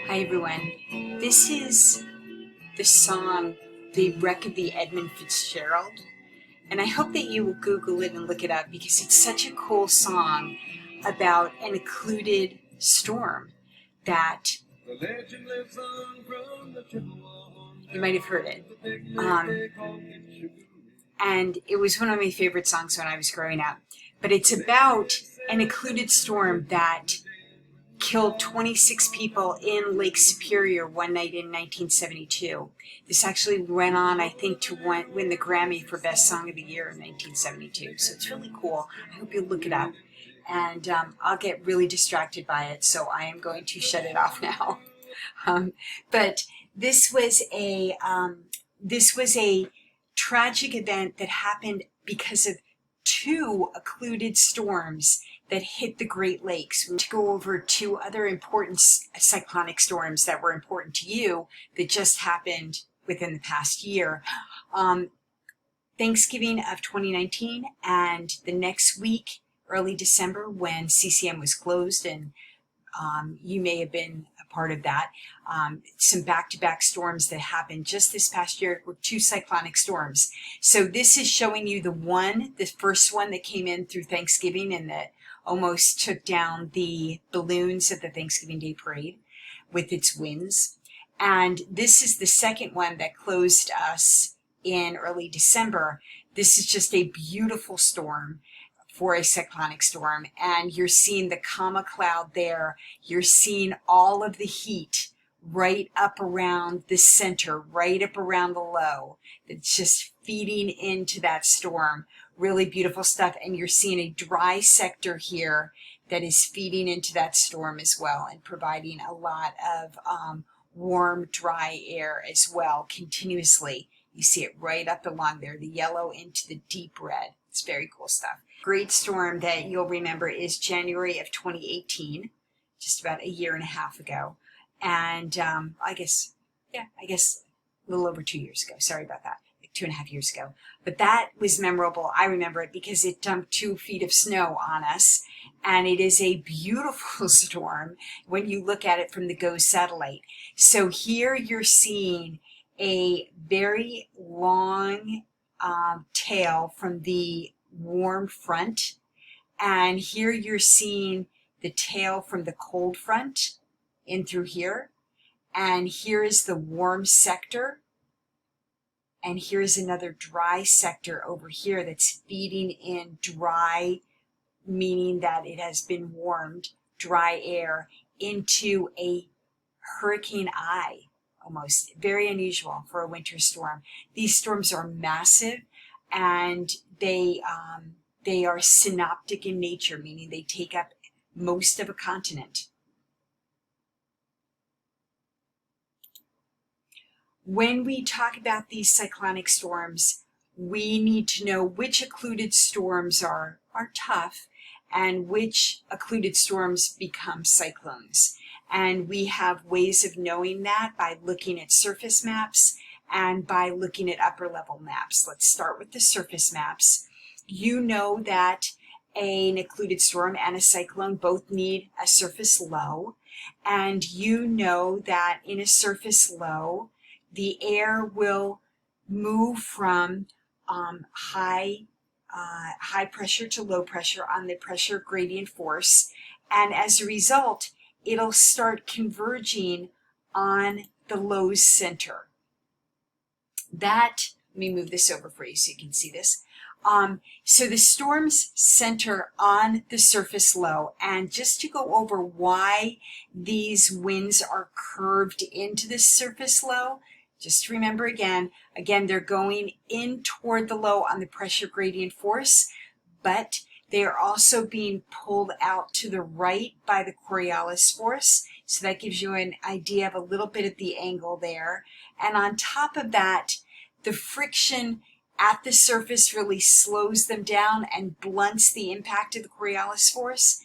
Hi everyone. This is the song, The Wreck of the Edmund Fitzgerald. And I hope that you will Google it and look it up because it's such a cool song about an occluded storm that you might have heard it. And it was one of my favorite songs when I was growing up. But it's about an occluded storm that killed 26 people in Lake Superior one night in 1972. This actually went on, I think, to win the Grammy for Best Song of the Year in 1972. So it's really cool. I hope you'll look it up. And I'll get really distracted by it, so I am going to shut it off now. But this was a tragic event that happened because of two occluded storms that hit the Great Lakes. We're to go over two other important cyclonic storms that were important to you that just happened within the past year. Thanksgiving of 2019 and the next week, early December, when CCM was closed, and you may have been a part of that. Some back-to-back storms that happened just this past year were two cyclonic storms. So this is showing you the first one that came in through Thanksgiving and that almost took down the balloons at the Thanksgiving Day Parade with its winds. And this is the second one that closed us in early December. This is just a beautiful storm for a cyclonic storm. And you're seeing the comma cloud there. You're seeing all of the heat right up around the center, right up around the low. It's just feeding into that storm. Really beautiful stuff. And you're seeing a dry sector here that is feeding into that storm as well and providing a lot of warm, dry air as well continuously. You see it right up along there, the yellow into the deep red. It's very cool stuff. Great storm that you'll remember is January of 2018, just about a year and a half ago. And I guess a little over 2 years ago. Sorry about that. 2.5 years ago. But that was memorable. I remember it because it dumped 2 feet of snow on us. And it is a beautiful storm when you look at it from the GOES satellite. So here you're seeing a very long tail from the warm front. And here you're seeing the tail from the cold front in through here. And here is the warm sector. And here's another dry sector over here that's feeding in dry, meaning that it has been warmed, dry air into a hurricane eye, almost. Very unusual for a winter storm. These storms are massive and they are synoptic in nature, meaning they take up most of a continent. When we talk about these cyclonic storms, we need to know which occluded storms are tough and which occluded storms become cyclones. And we have ways of knowing that by looking at surface maps and by looking at upper level maps. Let's start with the surface maps. You know that an occluded storm and a cyclone both need a surface low. And you know that in a surface low, the air will move from high pressure to low pressure on the pressure gradient force. And as a result, it'll start converging on the low's center. Let me move this over for you so you can see this. So the storms center on the surface low, and just to go over why these winds are curved into the surface low, just remember again, they're going in toward the low on the pressure gradient force, but they are also being pulled out to the right by the Coriolis force. So that gives you an idea of a little bit of the angle there. And on top of that, the friction at the surface really slows them down and blunts the impact of the Coriolis force.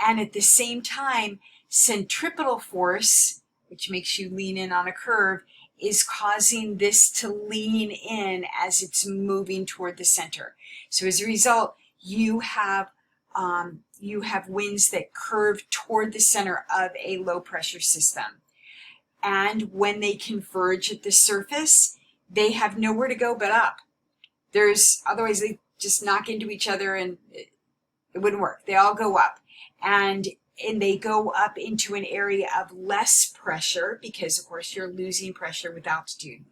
And at the same time, centripetal force, which makes you lean in on a curve, is causing this to lean in as it's moving toward the center. So as a result, you have winds that curve toward the center of a low pressure system. And when they converge at the surface, they have nowhere to go but up. Otherwise they just knock into each other and it wouldn't work. They all go up. And they go up into an area of less pressure because, of course, you're losing pressure with altitude.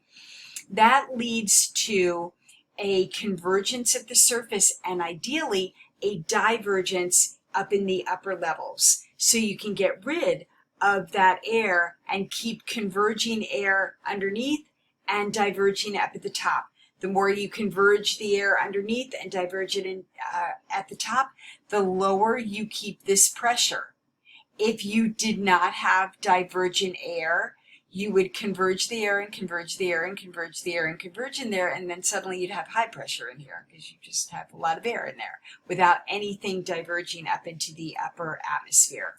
That leads to a convergence at the surface and ideally a divergence up in the upper levels. So you can get rid of that air and keep converging air underneath and diverging up at the top. The more you converge the air underneath and diverge it at the top, the lower you keep this pressure. If you did not have divergent air, you would converge the air and converge the air and converge the air and converge in there, and then suddenly you'd have high pressure in here because you just have a lot of air in there without anything diverging up into the upper atmosphere.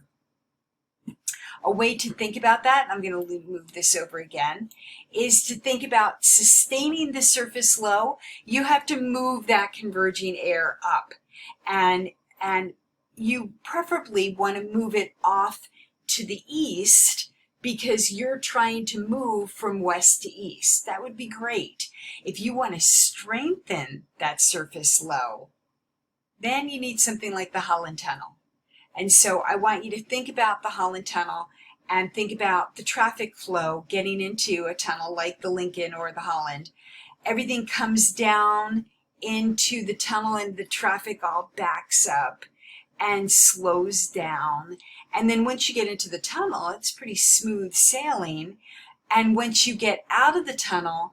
A way to think about that, I'm going to move this over again, is to think about sustaining the surface low. You have to move that converging air up, and you preferably want to move it off to the east because you're trying to move from west to east. That would be great. If you want to strengthen that surface low, then you need something like the Holland Tunnel. And so I want you to think about the Holland Tunnel and think about the traffic flow getting into a tunnel like the Lincoln or the Holland. Everything comes down into the tunnel and the traffic all backs up and slows down. And then once you get into the tunnel, it's pretty smooth sailing. And once you get out of the tunnel,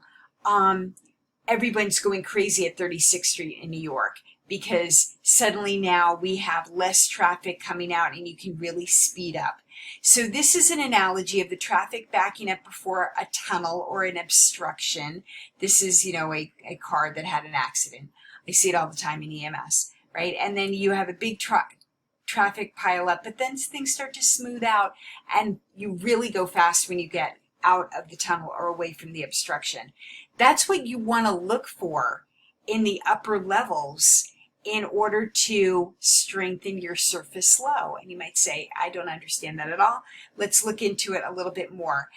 everyone's going crazy at 36th Street in New York, because suddenly now we have less traffic coming out and you can really speed up. So this is an analogy of the traffic backing up before a tunnel or an obstruction. This is, a car that had an accident. I see it all the time in EMS, right? And then you have a big traffic pile up, but then things start to smooth out and you really go fast when you get out of the tunnel or away from the obstruction. That's what you want to look for in the upper levels in order to strengthen your surface low. And you might say, I don't understand that at all. Let's look into it a little bit more.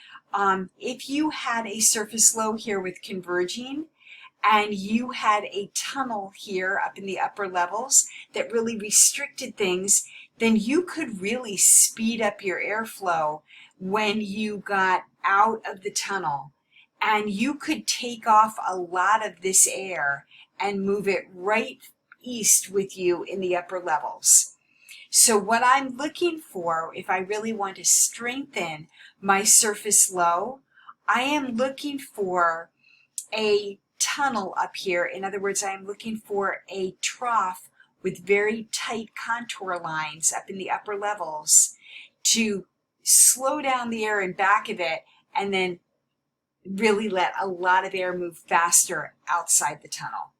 If you had a surface low here with converging, and you had a tunnel here up in the upper levels that really restricted things, then you could really speed up your airflow when you got out of the tunnel. And you could take off a lot of this air and move it right east with you in the upper levels. So what I'm looking for, if I really want to strengthen my surface low, I am looking for a tunnel up here. In other words, I am looking for a trough with very tight contour lines up in the upper levels to slow down the air in back of it and then really let a lot of air move faster outside the tunnel.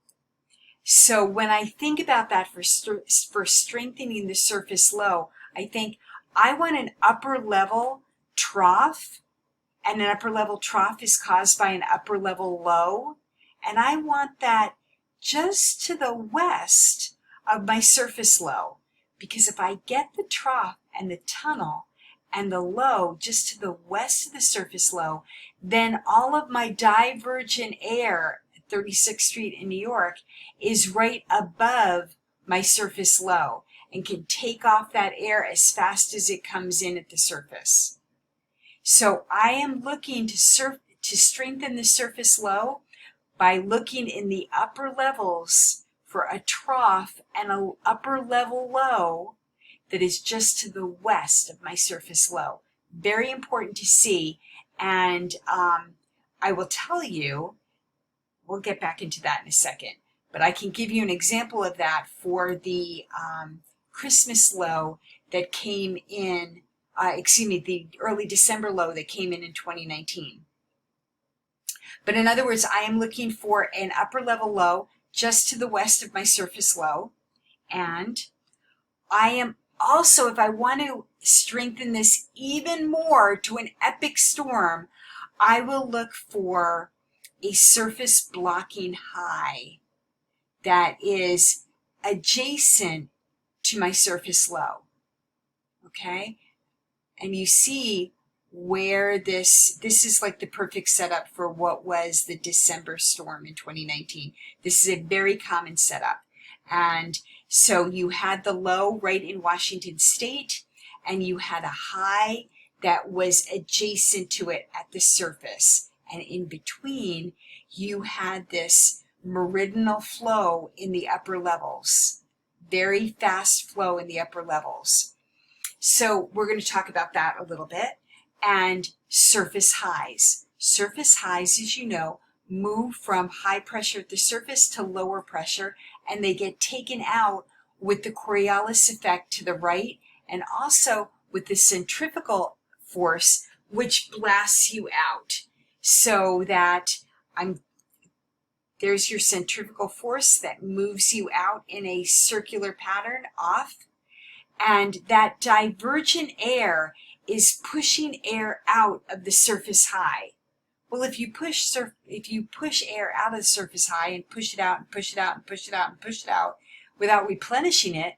So when I think about that for strengthening the surface low, I think I want an upper level trough, and an upper level trough is caused by an upper level low, and I want that just to the west of my surface low, because if I get the trough and the tunnel and the low just to the west of the surface low, then all of my divergent air at 36th Street in New York is right above my surface low and can take off that air as fast as it comes in at the surface. So I am looking to strengthen the surface low by looking in the upper levels for a trough and an upper level low that is just to the west of my surface low. Very important to see, and I will tell you, we'll get back into that in a second, but I can give you an example of that for the Christmas low that came in, the early December low that came in 2019. But in other words, I am looking for an upper level low just to the west of my surface low, and I am also, if I want to strengthen this even more to an epic storm, I will look for a surface blocking high that is adjacent to my surface low. Okay? And you see where this is like the perfect setup for what was the December storm in 2019. This is a very common setup. And so you had the low right in Washington State, and you had a high that was adjacent to it at the surface. And in between, you had this meridional flow in the upper levels. Very fast flow in the upper levels. So we're going to talk about that a little bit. And surface highs. Surface highs, as you know, move from high pressure at the surface to lower pressure, and they get taken out with the Coriolis effect to the right, and also with the centrifugal force, which blasts you out. So that there's your centrifugal force that moves you out in a circular pattern off, and that divergent air is pushing air out of the surface high. Well, if you push air out of the surface high and push it out and push it out and push it out and push it out without replenishing it,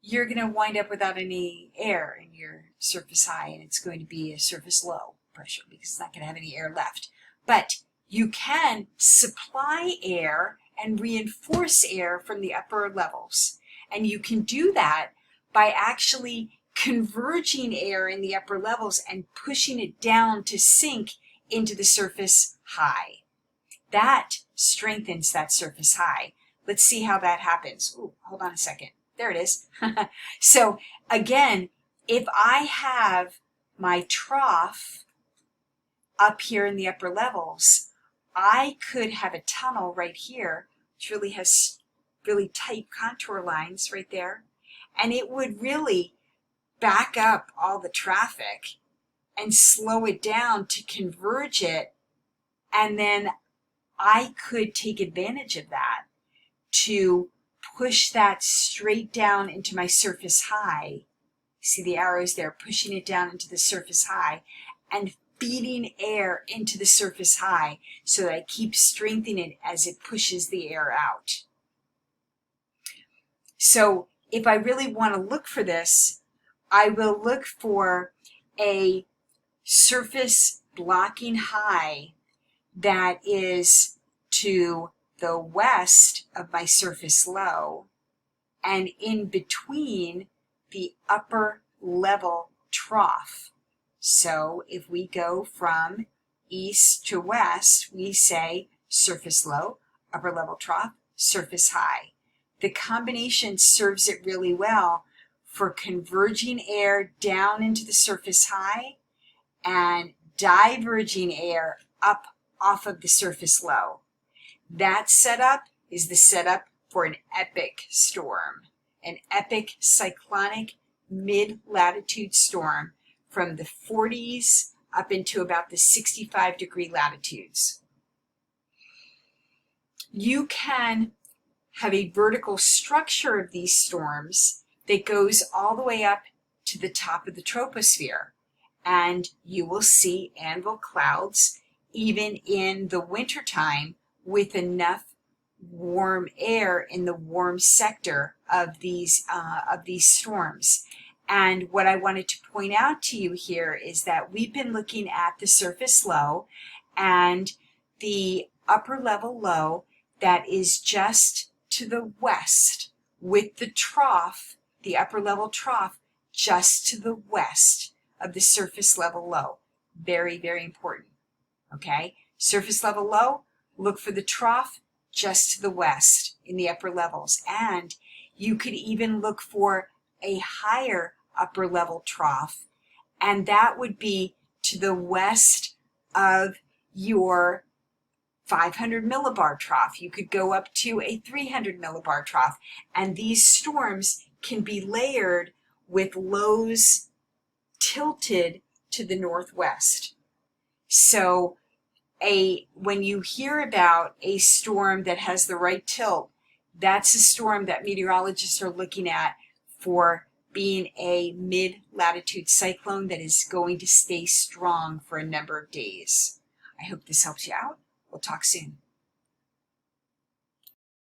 you're going to wind up without any air in your surface high, and it's going to be a surface low pressure because it's not going to have any air left. But you can supply air and reinforce air from the upper levels, and you can do that by actually converging air in the upper levels and pushing it down to sink into the surface high. That strengthens that surface high. Let's see how that happens. Ooh, hold on a second. There it is. So again, if I have my trough up here in the upper levels, I could have a tunnel right here, which really has really tight contour lines right there, and it would really back up all the traffic and slow it down to converge it, and then I could take advantage of that to push that straight down into my surface high. See the arrows there, pushing it down into the surface high and feeding air into the surface high so that I keep strengthening it as it pushes the air out. So if I really want to look for this, I will look for a surface blocking high that is to the west of my surface low and in between the upper level trough. So if we go from east to west, we say surface low, upper level trough, surface high. The combination serves it really well for converging air down into the surface high and diverging air up off of the surface low. That setup is the setup for an epic storm, an epic cyclonic mid-latitude storm from the 40s up into about the 65-degree latitudes. You can have a vertical structure of these storms that goes all the way up to the top of the troposphere, and you will see anvil clouds even in the wintertime with enough warm air in the warm sector of these storms. And what I wanted to point out to you here is that we've been looking at the surface low and the upper level low that is just to the west, with the trough, the upper level trough, just to the west of the surface level low. Very, very important. Okay? Surface level low, look for the trough just to the west in the upper levels. And you could even look for a higher upper level trough, and that would be to the west of your 500 millibar trough. You could go up to a 300 millibar trough, and these storms can be layered with lows tilted to the northwest. So when you hear about a storm that has the right tilt, that's a storm that meteorologists are looking at for being a mid-latitude cyclone that is going to stay strong for a number of days. I hope this helps you out. We'll talk soon.